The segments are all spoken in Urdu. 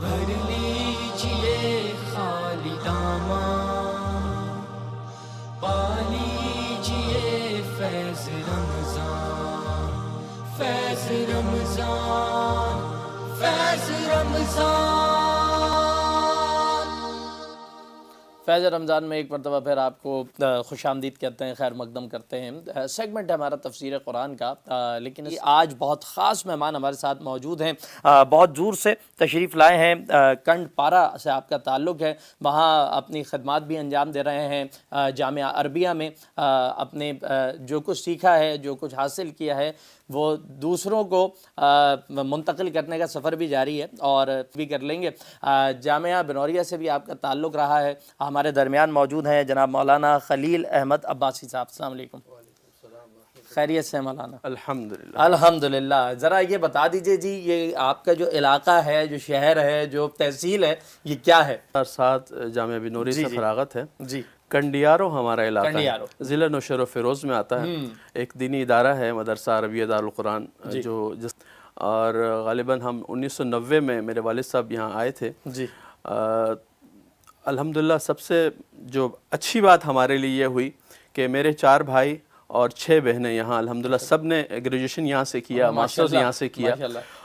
بھر لیجئے خالی داماں، پا لیجئے فیض رمضان، فیض رمضان، فیض رمضان۔ فیض رمضان میں ایک مرتبہ پھر آپ کو خوش آمدید کہتے ہیں، خیر مقدم کرتے ہیں۔ سیگمنٹ ہے ہمارا تفسیر قرآن کا، لیکن آج بہت خاص مہمان ہمارے ساتھ موجود ہیں، بہت دور سے تشریف لائے ہیں، کنڈ پارہ سے آپ کا تعلق ہے، وہاں اپنی خدمات بھی انجام دے رہے ہیں، جامعہ عربیہ میں اپنے جو کچھ سیکھا ہے، جو کچھ حاصل کیا ہے، وہ دوسروں کو منتقل کرنے کا سفر بھی جاری ہے اور بھی کر لیں گے۔ جامعہ بنوریہ سے بھی آپ کا تعلق رہا ہے۔ ہمارے درمیان موجود ہیں جناب مولانا خلیل احمد عباسی صاحب، السلام علیکم۔ خیریت سے مولانا؟ الحمدللہ الحمدللہ۔ ذرا یہ بتا دیجئے جی، یہ آپ کا جو علاقہ ہے، جو شہر ہے، جو تحصیل ہے، یہ کیا ہے؟ ساتھ جامعہ بنوری سے فراغت ہے۔ جی، کنڈیارو ہمارا علاقہ کنڈیارو ہے، ضلع نوشہر و فیروز میں آتا ہے۔ ایک دینی ادارہ ہے، مدرسہ عربیہ دارالقرآن، اور غالباً ہم 1990 میں میرے والد صاحب یہاں آئے تھے۔ جی، الحمدللہ سب سے جو اچھی بات ہمارے لیے یہ ہوئی کہ میرے 4 بھائی اور 6 بہنیں یہاں الحمدللہ سب نے گریجویشن یہاں سے کیا، ماسٹرز یہاں سے کیا،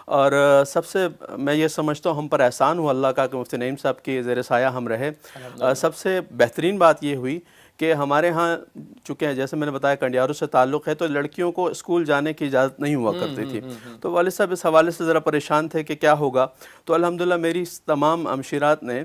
اور سب سے میں یہ سمجھتا ہوں ہم پر احسان ہوا اللہ کا کہ مفتی نعیم صاحب کی زیر سایہ ہم رہے۔ سب سے بہترین بات یہ ہوئی کہ ہمارے ہاں چونکہ جیسے میں نے بتایا کنڈیارو سے تعلق ہے، تو لڑکیوں کو اسکول جانے کی اجازت نہیں ہوا کرتی تھی، تو والد صاحب اس حوالے سے ذرا پریشان تھے کہ کیا ہوگا۔ تو الحمدللہ میری تمام ہمشیرات نے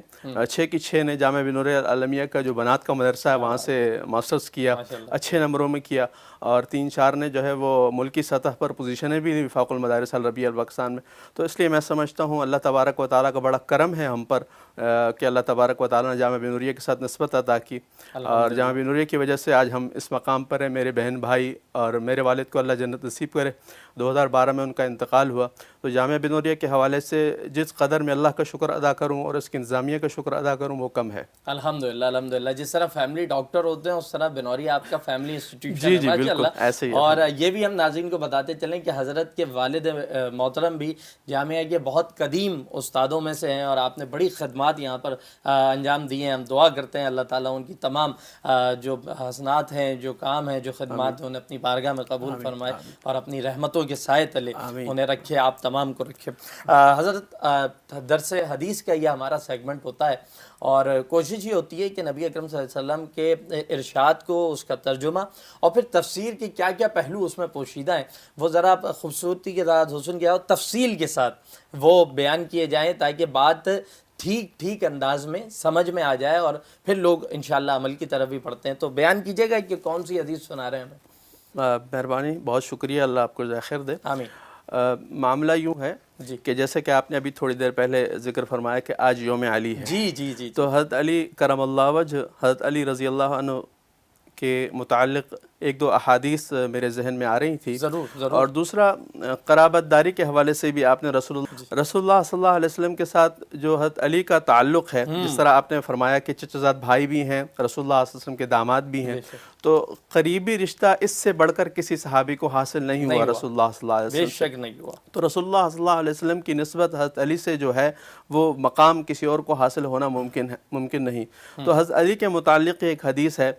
6 کی 6 نے جامعہ بنوریہ العالمیہ کا جو بنات کا مدرسہ ہے وہاں سے ماسٹرز کیا، اچھے نمبروں میں کیا، اور 3-4 نے جو ہے وہ ملکی سطح پر پوزیشنیں بھی دی وفاق المدارس العربیہ البکستان میں۔ تو اس لیے میں سمجھتا ہوں اللہ تبارک و تعالیٰ کا بڑا کرم ہے ہم پر کہ اللہ تبارک و تعالیٰ نے جامعہ بنوریہ کے ساتھ نسبت عطا کی، اور جامعہ بنوریہ کی وجہ سے آج ہم اس مقام پر ہیں۔ میرے بہن بھائی اور میرے والد کو اللہ جنت نصیب کرے۔ 2012 میں ان کا انتقال ہوا، تو جامعہ بنوریہ کے حوالے سے جس قدر میں اللہ کا شکر ادا کروں اور اس کی انتظامیہ کا شکر ادا کروں وہ کم ہے۔ الحمدللہ الحمدللہ۔ جس طرح فیملی ڈاکٹر ہوتے ہیں اس طرح بنوریہ آپ کا فیملی انسٹیٹیوشن ہے، جی ماشاء بالکل اللہ۔ ایسے ہی ہے۔ اور یہ بھی ہم ناظرین کو بتاتے چلیں کہ حضرت کے والد محترم بھی جامعہ کے بہت قدیم استادوں میں سے ہیں، اور آپ نے بڑی خدمات یہاں پر انجام دیے ہیں۔ ہم دعا کرتے ہیں اللہ تعالیٰ ان کی تمام جو حسنات ہیں، جو کام ہیں، جو خدمات ہیں، انہیں اپنی بارگاہ میں قبول فرمائے اور اپنی رحمتوں کے سائے تلے انہیں رکھے، آپ تمام کو رکھے۔ حضرت درس حدیث کا یہ ہمارا سیگمنٹ ہوتا ہے، اور کوشش یہ ہوتی ہے کہ نبی اکرم صلی اللہ علیہ وسلم کے ارشاد کو، اس کا ترجمہ اور پھر تفسیر کے کیا کیا پہلو اس میں پوشیدہ ہیں وہ ذرا خوبصورتی کے ساتھ، حسن کے ساتھ، تفصیل کے ساتھ وہ بیان کیے جائیں، تاکہ بات ٹھیک انداز میں سمجھ میں آ جائے اور پھر لوگ انشاءاللہ عمل کی طرف بھی پڑھتے ہیں۔ تو بیان کیجیے گا کہ کون سی حدیث سنا رہے ہیں ہمیں؟ مہربانی، بہت شکریہ، اللہ آپ کو جزائے خیر دے۔ آمین۔ معاملہ یوں ہے کہ جیسے کہ آپ نے ابھی تھوڑی دیر پہلے ذکر فرمایا کہ آج یوم علی ہے، جی تو حضرت علی کرم اللہ وجہ، حضرت علی رضی اللہ عنہ کے متعلق 1-2 احادیث میرے ذہن میں آ رہی تھی، ضرور۔ اور دوسرا قرابت داری کے حوالے سے بھی آپ نے رسول اللہ صلی اللہ علیہ وسلم کے ساتھ جو حضرت علی کا تعلق ہے، جس طرح آپ نے فرمایا کہ چچا زاد بھائی بھی ہیں، رسول اللہ صلی اللہ علیہ وسلم کے داماد بھی ہیں، تو قریبی رشتہ اس سے بڑھ کر کسی صحابی کو حاصل نہیں ہوا رسول اللہ صلی اللہ علیہ وسلم، بے شک نہیں ہوا۔ تو رسول اللہ صلی اللہ علیہ وسلم کی نسبت حضرت علی سے جو ہے وہ مقام کسی اور کو حاصل ہونا ممکن نہیں۔ تو حضرت علی کے متعلق ایک حدیث ہے،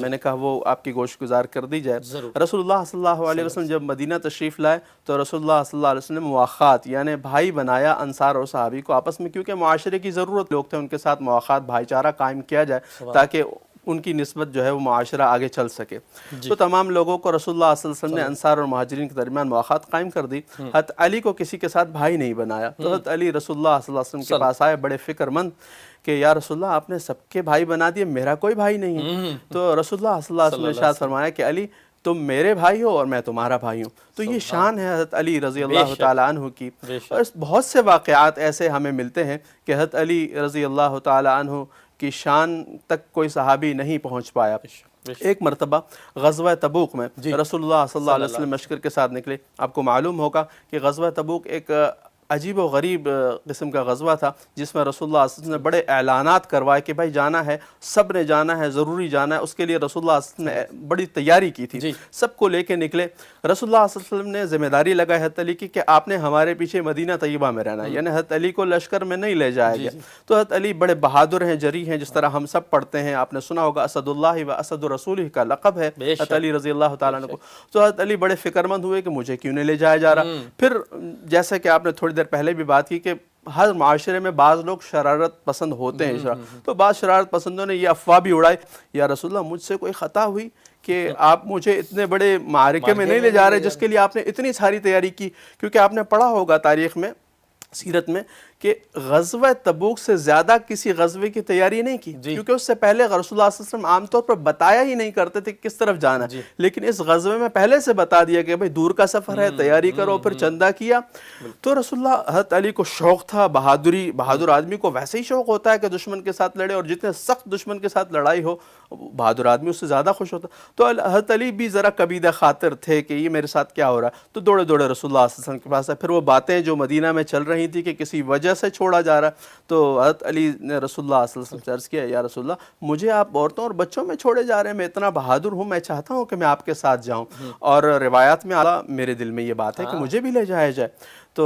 میں نے کہا وہ آپ کی گوش گزار کر دی جائے۔ رسول اللہ صلی اللہ علیہ وسلم جب مدینہ تشریف لائے تو رسول اللہ صلی اللہ علیہ وسلم مواخات یعنی بھائی بنایا انصار اور صحابی کو آپس میں، کیونکہ معاشرے کی ضرورت لوگ تھے، ان کے ساتھ مواخات بھائی چارہ قائم کیا جائے تاکہ ان کی نسبت جو ہے وہ معاشرہ آگے چل سکے۔ تو تمام لوگوں کو رسول اللہ صلی اللہ علیہ وسلم نے انصار اور مہاجرین کے درمیان مواخات قائم کر دی۔ حضرت علی کو کسی کے ساتھ بھائی نہیں بنایا، تو حضرت علی رسول اللہ صلی اللہ علیہ وسلم کے پاس آئے بڑے فکر مند کہ یا رسول اللہ آپ نے سب کے بھائی بنا دیے، میرا کوئی بھائی نہیں ہے۔ تو رسول اللہ صلی اللہ علیہ وسلم نے ارشاد فرمایا کہ علی تم میرے بھائی ہو اور میں تمہارا بھائی ہوں۔ تو یہ شان ہے حضرت علی رضی اللہ تعالیٰ عنہ کی، اور بہت سے واقعات ایسے ہمیں ملتے ہیں کہ حضرت علی رضی اللہ تعالیٰ عنہ کی شان تک کوئی صحابی نہیں پہنچ پایا۔ ایک مرتبہ غزوہ تبوک میں رسول اللہ صلی اللہ علیہ وسلم لشکر کے ساتھ نکلے۔ آپ کو معلوم ہوگا کہ غزوہ تبوک ایک عجیب و غریب قسم کا غزوہ تھا جس میں رسول اللہ صلی اللہ علیہ وسلم نے بڑے اعلانات کروائے کہ بھائی جانا ہے، سب نے جانا ہے، ضروری جانا ہے۔ اس کے لیے رسول اللہ صلی اللہ علیہ وسلم نے بڑی تیاری کی تھی، سب کو لے کے نکلے۔ رسول اللہ صلی اللہ علیہ وسلم نے ذمہ داری لگائی حضرت علی کی کہ آپ نے ہمارے پیچھے مدینہ طیبہ میں رہنا ہے، یعنی حضرت علی کو لشکر میں نہیں لے جایا گیا۔ تو حضرت علی بڑے بہادر ہیں، جری ہیں، جس طرح ہم سب پڑھتے ہیں، آپ نے سنا ہوگا اسد اللہ و اسد رسولہ کا لقب ہے حضرت علی رضی اللہ تعالیٰ عنہ کو۔ تو حضرت علی بڑے فکر مند ہوئے کہ مجھے کیوں نہیں لے جایا جا رہا۔ پھر جیسا کہ آپ نے تھوڑی دیر پہلے بھی بات کی کہ ہر معاشرے میں بعض لوگ شرارت پسند ہوتے ہیں، تو بعض شرارت پسندوں نے یہ افواہ بھی اڑائی، یا رسول اللہ مجھ سے کوئی خطا ہوئی کہ آپ مجھے اتنے بڑے معرکے میں نہیں لے جا رہے جس کے لیے آپ نے اتنی ساری تیاری کی؟ کیونکہ آپ نے پڑھا ہوگا تاریخ میں، سیرت میں، کہ غزوہ تبوک سے زیادہ کسی غزوے کی تیاری نہیں کی، کیونکہ اس سے پہلے رسول اللہ صلی اللہ علیہ وسلم عام طور پر بتایا ہی نہیں کرتے تھے کس طرف جانا ہے، لیکن اس غزوے میں پہلے سے بتا دیا کہ بھائی دور کا سفر ہے، تیاری کرو، پھر چندہ کیا۔ تو رسول اللہ حضرت علی کو شوق تھا، بہادر آدمی کو ویسے ہی شوق ہوتا ہے کہ دشمن کے ساتھ لڑے، اور جتنے سخت دشمن کے ساتھ لڑائی ہو بہادر آدمی اس سے زیادہ خوش ہوتا۔ تو حضرت علی بھی ذرا کبیدہ خاطر تھے کہ یہ میرے ساتھ کیا ہو رہا ہے، تو دوڑے رسول اللہ صلی اللہ علیہ وسلم کے پاس ہے۔ پھر وہ باتیں جو مدینہ میں چل رہی تھی کہ کسی وجہ سے چھوڑا جا رہا، تو حضرت علی نے رسول اللہ صلی اللہ علیہ وسلم سے عرض کیا، یا رسول اللہ مجھے آپ عورتوں اور بچوں میں چھوڑے جا رہے ہیں، میں اتنا بہادر ہوں، میں چاہتا ہوں کہ میں آپ کے ساتھ جاؤں، اور روایات میں میرے دل میں یہ بات ہے کہ مجھے بھی لے جایا جائے۔ تو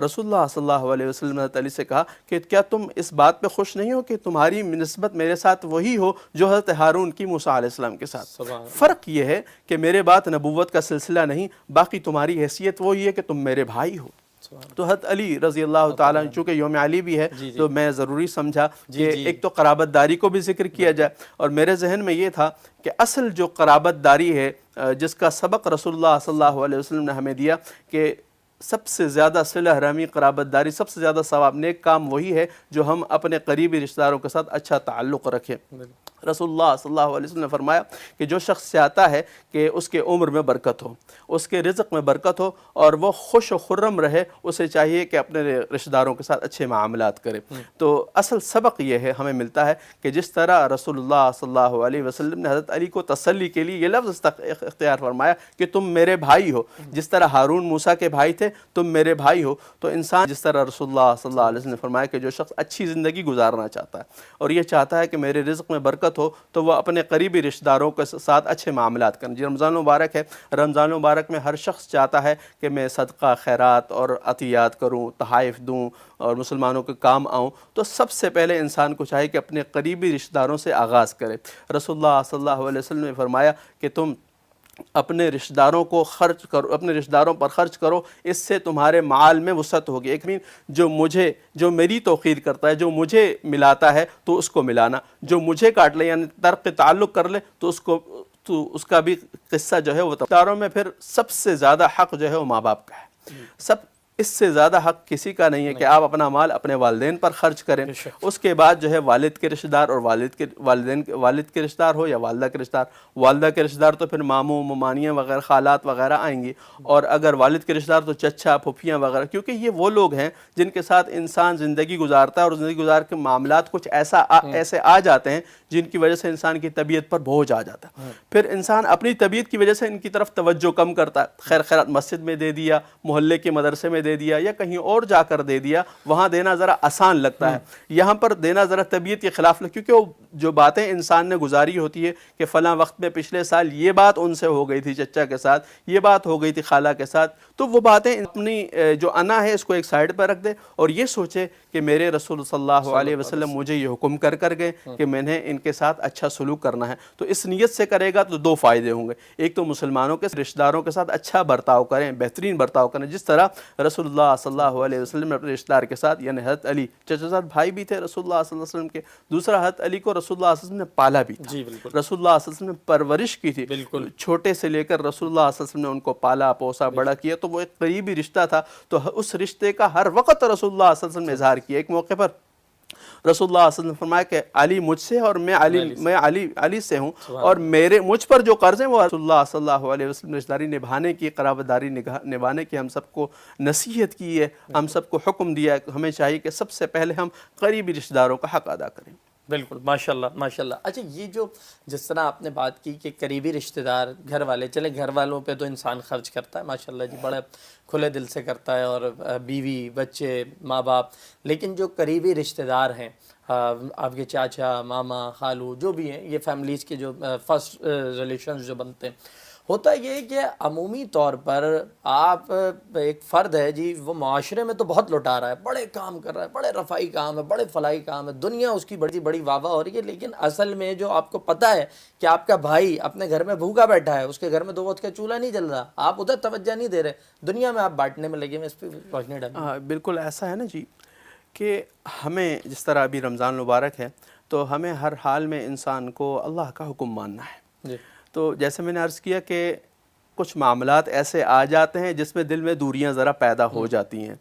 رسول اللہ صلی اللہ علیہ وسلم نے حضرت علی سے کہا کہ کیا تم اس بات پہ خوش نہیں ہو کہ تمہاری نسبت میرے ساتھ وہی ہو جو حضرت ہارون کی موسیٰ علیہ السلام کے ساتھ؟ فرق یہ ہے کہ میرے بعد نبوت کا سلسلہ نہیں، باقی تمہاری حیثیت وہی ہے کہ تم میرے بھائی ہو۔ تو حضرت علی رضی اللہ تعالیٰ چونکہ یوم علی بھی ہے تو میں ضروری سمجھا کہ ایک تو قرابت داری کو بھی ذکر کیا جائے، اور میرے ذہن میں یہ تھا کہ اصل جو قرابت داری ہے جس کا سبق رسول اللہ صلی اللہ علیہ وسلم نے ہمیں دیا کہ سب سے زیادہ صلہ رحمی، قرابت داری، سب سے زیادہ ثواب، نیک کام وہی ہے جو ہم اپنے قریبی رشتہ داروں کے ساتھ اچھا تعلق رکھیں۔ رسول اللہ صلی اللہ علیہ وسلم نے فرمایا کہ جو شخص چاہتا ہے کہ اس کے عمر میں برکت ہو، اس کے رزق میں برکت ہو، اور وہ خوش و خرم رہے، اسے چاہیے کہ اپنے رشتہ داروں کے ساتھ اچھے معاملات کرے۔ تو اصل سبق یہ ہے ہمیں ملتا ہے کہ جس طرح رسول اللہ صلی اللہ علیہ وسلم نے حضرت علی کو تسلی کے لیے یہ لفظ اختیار فرمایا کہ تم میرے بھائی ہو، جس طرح ہارون موسیٰ کے بھائی تھے تم میرے بھائی ہو، تو انسان جس طرح رسول اللہ صلی اللہ علیہ وسلم نے فرمایا کہ جو شخص اچھی زندگی گزارنا چاہتا ہے اور یہ چاہتا ہے کہ میرے رزق میں برکت ہو، تو وہ اپنے قریبی رشتہ داروں کے ساتھ اچھے معاملات کریں۔ رمضان مبارک ہے، رمضان مبارک میں ہر شخص چاہتا ہے کہ میں صدقہ، خیرات اور عطیات کروں، تحائف دوں اور مسلمانوں کے کام آؤں، تو سب سے پہلے انسان کو چاہیے کہ اپنے قریبی رشتہ داروں سے آغاز کرے۔ رسول اللہ صلی اللہ علیہ وسلم نے فرمایا کہ تم اپنے رشتہ داروں کو خرچ کرو، اپنے رشتہ داروں پر خرچ کرو، اس سے تمہارے مال میں وسعت ہوگی۔ ایک جو میری توقیر کرتا ہے، جو مجھے ملاتا ہے تو اس کو ملانا، جو مجھے کاٹ لے یعنی ترک تعلق کر لے تو اس کا بھی قصہ جو ہے وہ رشتہ داروں میں پھر سب سے زیادہ حق جو ہے وہ ماں باپ کا ہے۔ اس سے زیادہ حق کسی کا نہیں ہے کہ آپ اپنا مال اپنے والدین پر خرچ کریں۔ اس کے بعد جو ہے والد کے رشتہ دار، اور والد کے رشتہ دار ہو یا والدہ کے رشتہ دار۔ والدہ کے رشتہ دار تو پھر ماموں، ممانیاں وغیرہ، خالات وغیرہ آئیں گی، اور اگر والد کے رشتہ دار تو چچا، پھوپھیاں وغیرہ، کیونکہ یہ وہ لوگ ہیں جن کے ساتھ انسان زندگی گزارتا ہے، اور زندگی گزار کے معاملات کچھ ایسے آ جاتے ہیں جن کی وجہ سے انسان کی طبیعت پر بوجھ آ جاتا ہے۔ پھر انسان اپنی طبیعت کی وجہ سے ان کی طرف توجہ کم کرتا ہے، خیرات مسجد میں دے دیا، محلے کے مدرسے میں دے دیا، یا کہیں اور جا کر دے دیا، وہاں دینا ذرا آسان لگتا ہے، یہاں پر دینا ذرا طبیعت کے خلاف کیونکہ وہ جو باتیں انسان نے گزاری ہوتی ہے کہ فلاں وقت میں پچھلے سال یہ بات ان سے ہو گئی تھی چچا کے ساتھ، یہ بات ہو گئی تھی خالہ کے ساتھ، تو وہ باتیں اپنی جو انا ہے اس کو ایک سائڈ پر رکھ دے اور یہ سوچے کہ میرے رسول صلی اللہ علیہ وسلم مجھے یہ حکم کر گئے کہ میں نے ان کے ساتھ اچھا سلوک کرنا ہے۔ تو اس نیت سے کرے گا تو دو فائدے ہوں گے، ایک تو مسلمانوں کے رشتہ داروں کے ساتھ اچھا برتاؤ کریں، بہترین برتاؤ کریں، جس طرح رسول اللہ صلی اللہ علیہ وسلم نے اپنے رشتہ دار کے ساتھ، یعنی حضرت علی چچا زاد بھائی بھی تھے رسول اللہ صلی اللہ علیہ وسلم کے، دوسرا حضرت علی کو رسول اللہ صلی اللہ علیہ وسلم نے پالا بھی تھا، رسول اللہ صلی اللہ علیہ وسلم نے پرورش کی تھی، چھوٹے سے لے کر رسول اللہ صلی اللہ علیہ وسلم نے ان کو پالا پوسا بڑا کیا، تو وہ ایک قریبی رشتہ تھا، تو اس رشتے کا ہر وقت رسول اللہ صلی اللہ علیہ وسلم نے اظہار کیا۔ ایک موقع پر رسول اللہ صلی اللہ علیہ وسلم نے فرمایا کہ علی مجھ سے اور میں علی سے ہوں، اور مجھ پر جو قرض ہیں وہ رسول اللہ صلی اللہ علیہ وسلم نے رشتہ داری نبھانے کی، قرابت داری نبھانے کی ہم سب کو نصیحت کی ہے، ہم سب کو حکم دیا ہے کہ ہمیں چاہیے کہ سب سے پہلے ہم قریبی رشتہ داروں کا حق ادا کریں۔ بالکل، ماشاءاللہ ماشاءاللہ. اچھا یہ جو جس طرح آپ نے بات کی کہ قریبی رشتہ دار گھر والے، چلے گھر والوں پہ تو انسان خرچ کرتا ہے ماشاءاللہ جی، بڑے کھلے دل سے کرتا ہے، اور بیوی بچے ماں باپ، لیکن جو قریبی رشتہ دار ہیں آپ کے چاچا ماما خالو جو بھی ہیں، یہ فیملیز کے جو فرسٹ ریلیشنز جو بنتے ہیں، ہوتا یہ ہے کہ عمومی طور پر آپ ایک فرد ہے جی، وہ معاشرے میں تو بہت لٹا رہا ہے، بڑے کام کر رہا ہے، بڑے رفائی کام ہے، بڑے فلاحی کام ہے، دنیا اس کی بڑی بڑی واہ واہ ہو رہی ہے، لیکن اصل میں جو آپ کو پتہ ہے کہ آپ کا بھائی اپنے گھر میں بھوکا بیٹھا ہے، اس کے گھر میں 2 وقت کا چولہا نہیں جل رہا، آپ ادھر توجہ نہیں دے رہے، دنیا میں آپ بانٹنے میں لگے ہوئے، اس پہ روشنی ڈالیں. ہاں بالکل ایسا ہے نا جی، کہ ہمیں جس طرح ابھی رمضان مبارک ہے تو ہمیں ہر حال میں انسان کو اللہ کا حکم ماننا ہے. جی تو جیسے میں نے عرض کیا کہ کچھ معاملات ایسے آ جاتے ہیں جس میں دل میں دوریاں ذرا پیدا ہو جاتی ہیں.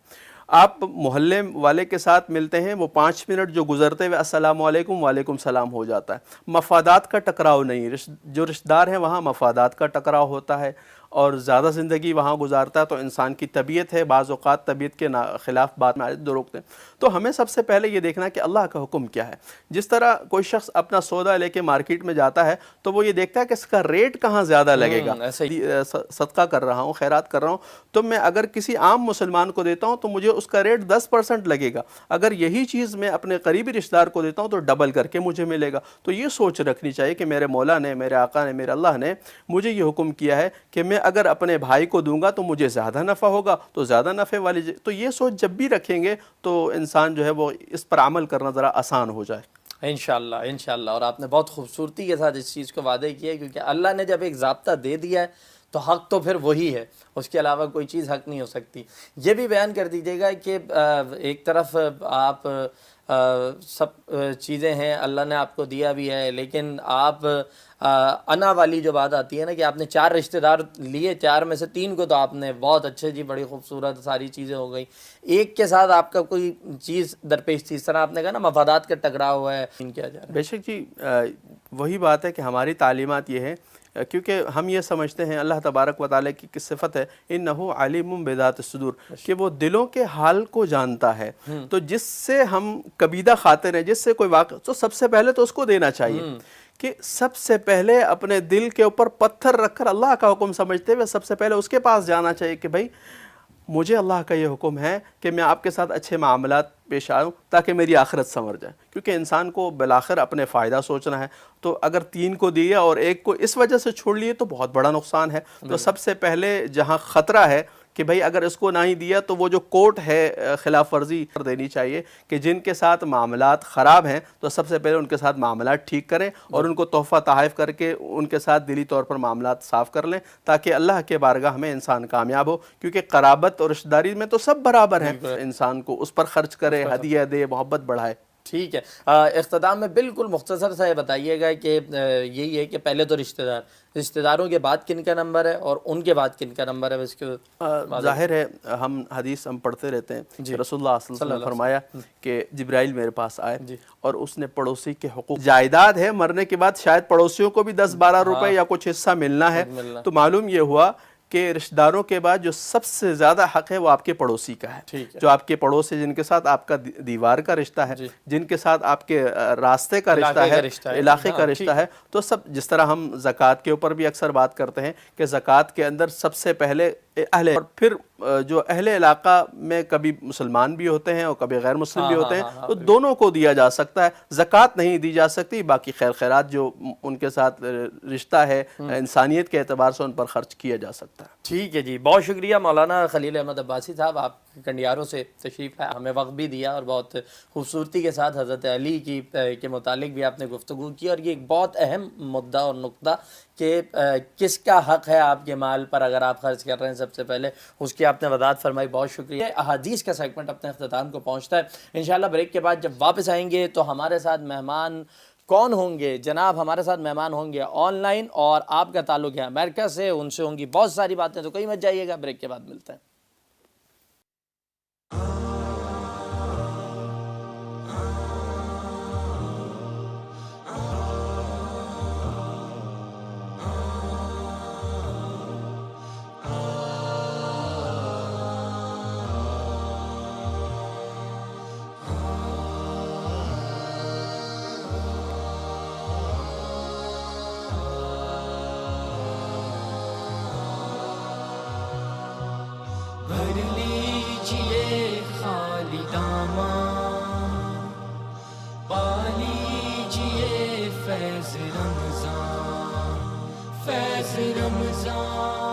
آپ محلے والے کے ساتھ ملتے ہیں، وہ 5 منٹ جو گزرتے ہوئے السلام علیکم وعلیکم السلام ہو جاتا ہے. مفادات کا ٹکراؤ نہیں، جو رشتہ دار ہیں وہاں مفادات کا ٹکراؤ ہوتا ہے، اور زیادہ زندگی وہاں گزارتا ہے تو انسان کی طبیعت ہے، بعض اوقات طبیعت کے خلاف بات میں دو روکتے ہیں. تو ہمیں سب سے پہلے یہ دیکھنا کہ اللہ کا حکم کیا ہے. جس طرح کوئی شخص اپنا سودا لے کے مارکیٹ میں جاتا ہے تو وہ یہ دیکھتا ہے کہ اس کا ریٹ کہاں زیادہ لگے گا. صدقہ کر رہا ہوں، خیرات کر رہا ہوں، تو میں اگر کسی عام مسلمان کو دیتا ہوں تو مجھے اس کا ریٹ 10% لگے گا، اگر یہی چیز میں اپنے قریبی رشتہ دار کو دیتا ہوں تو ڈبل کر کے مجھے ملے گا. تو یہ سوچ رکھنی چاہیے کہ میرے مولا نے، میرے آقا نے، میرے اللہ نے مجھے یہ حکم کیا ہے کہ میں اگر اپنے بھائی کو دوں گا تو مجھے زیادہ نفع ہوگا، تو زیادہ نفع والی تو یہ سوچ جب بھی رکھیں گے تو انسان جو ہے وہ اس پر عمل کرنا ذرا آسان ہو جائے. انشاءاللہ انشاءاللہ. اور آپ نے بہت خوبصورتی کے ساتھ اس چیز کو وعدہ کیا ہے، کیونکہ اللہ نے جب ایک ضابطہ دے دیا ہے تو حق تو پھر وہی ہے، اس کے علاوہ کوئی چیز حق نہیں ہو سکتی. یہ بھی بیان کر دیجیے گا کہ ایک طرف آپ سب چیزیں ہیں اللہ نے آپ کو دیا بھی ہے، لیکن آپ انا والی جو بات آتی ہے نا کہ آپ نے 4 رشتہ دار لیے، 4 میں سے 3 کو تو آپ نے بہت اچھے جی، بڑی خوبصورت ساری چیزیں ہو گئی، ایک کے ساتھ آپ کا کوئی چیز درپیش تھی. اس طرح آپ نے کہا نا مفادات کا ٹکراؤ ہوا ہے، کیا جا رہا ہے. بے شک جی، وہی بات ہے کہ ہماری تعلیمات یہ ہے، کیونکہ ہم یہ سمجھتے ہیں اللہ تبارک و تعالیٰ کی صفت ہے انہ علیم بذات الصدور، کہ وہ دلوں کے حال کو جانتا ہے. تو جس سے ہم کبیدہ خاطر ہیں، جس سے کوئی واقع، تو سب سے پہلے تو اس کو دینا چاہیے. کہ سب سے پہلے اپنے دل کے اوپر پتھر رکھ کر اللہ کا حکم سمجھتے ہوئے سب سے پہلے اس کے پاس جانا چاہیے کہ بھائی مجھے اللہ کا یہ حکم ہے کہ میں آپ کے ساتھ اچھے معاملات پیش آؤں تاکہ میری آخرت سنور جائے. کیونکہ انسان کو بالآخر اپنے فائدہ سوچنا ہے. تو اگر 3 کو دیا اور 1 کو اس وجہ سے چھوڑ لیے تو بہت بڑا نقصان ہے. تو سب سے پہلے جہاں خطرہ ہے کہ بھئی اگر اس کو نہ ہی دیا تو وہ جو کوٹ ہے خلاف ورزی کر دینی چاہیے، کہ جن کے ساتھ معاملات خراب ہیں تو سب سے پہلے ان کے ساتھ معاملات ٹھیک کریں اور ان کو تحفہ تحائف کر کے ان کے ساتھ دلی طور پر معاملات صاف کر لیں، تاکہ اللہ کے بارگاہ میں انسان کامیاب ہو. کیونکہ قرابت اور رشتہ داری میں تو سب برابر ہیں، انسان کو اس پر خرچ کرے، ہدیہ دے، محبت بڑھائے. ٹھیک ہے. اختتام میں بالکل مختصر سا یہ بتائیے گا کہ یہی ہے کہ پہلے تو رشتہ داروں کے بعد کن کا نمبر ہے اور ان کے بعد کن کا نمبر ہے؟ اس کے ظاہر ہے ہم حدیث پڑھتے رہتے ہیں. رسول اللہ صلی اللہ علیہ وسلم نے فرمایا کہ جبرائیل میرے پاس آئے اور اس نے پڑوسی کے حقوق، جائیداد ہے، مرنے کے بعد شاید پڑوسیوں کو بھی 10-12 روپے یا کچھ حصہ ملنا ہے. تو معلوم یہ ہوا کہ رشتہ داروں کے بعد جو سب سے زیادہ حق ہے وہ آپ کے پڑوسی کا ہے. جو آپ کے پڑوسی، جن کے ساتھ آپ کا دیوار کا رشتہ ہے، جن کے ساتھ آپ کے راستے کا رشتہ ہے، علاقے کا رشتہ ہے. تو سب، جس طرح ہم زکوٰۃ کے اوپر بھی اکثر بات کرتے ہیں کہ زکوٰۃ کے اندر سب سے پہلے اہل، اور پھر جو اہل علاقہ میں کبھی مسلمان بھی ہوتے ہیں اور کبھی غیر مسلم بھی ہوتے ہیں، تو دونوں کو دیا جا سکتا ہے. زکوٰۃ نہیں دی جا سکتی، باقی خیر خیرات جو ان کے ساتھ رشتہ ہے انسانیت کے اعتبار سے ان پر خرچ کیا جا سکتا ہے. ٹھیک ہے جی، بہت شکریہ مولانا خلیل احمد عباسی صاحب، آپ کنڈیاروں سے تشریف ہے، ہمیں وقت بھی دیا اور بہت خوبصورتی کے ساتھ حضرت علی کے متعلق بھی آپ نے گفتگو کی. اور یہ ایک بہت اہم مدعا اور نقطہ کہ کس کا حق ہے آپ کے مال پر اگر آپ خرچ کر رہے ہیں، سب سے پہلے اس کی آپ نے وضاحت فرمائی. بہت شکریہ. احادیث کا سیگمنٹ اپنے اختتام کو پہنچتا ہے. انشاءاللہ بریک کے بعد جب واپس آئیں گے تو ہمارے ساتھ مہمان کون ہوں گے؟ جناب ہمارے ساتھ مہمان ہوں گے آن لائن، اور آپ کا تعلق ہے امریکہ سے، ان سے ہوں گی بہت ساری باتیں. تو کہیں مت جائیے گا، بریک کے بعد ملتے ہیں. لیجئے خالی داماں، پا لیجئے فیض رمضان، فیض رمضان۔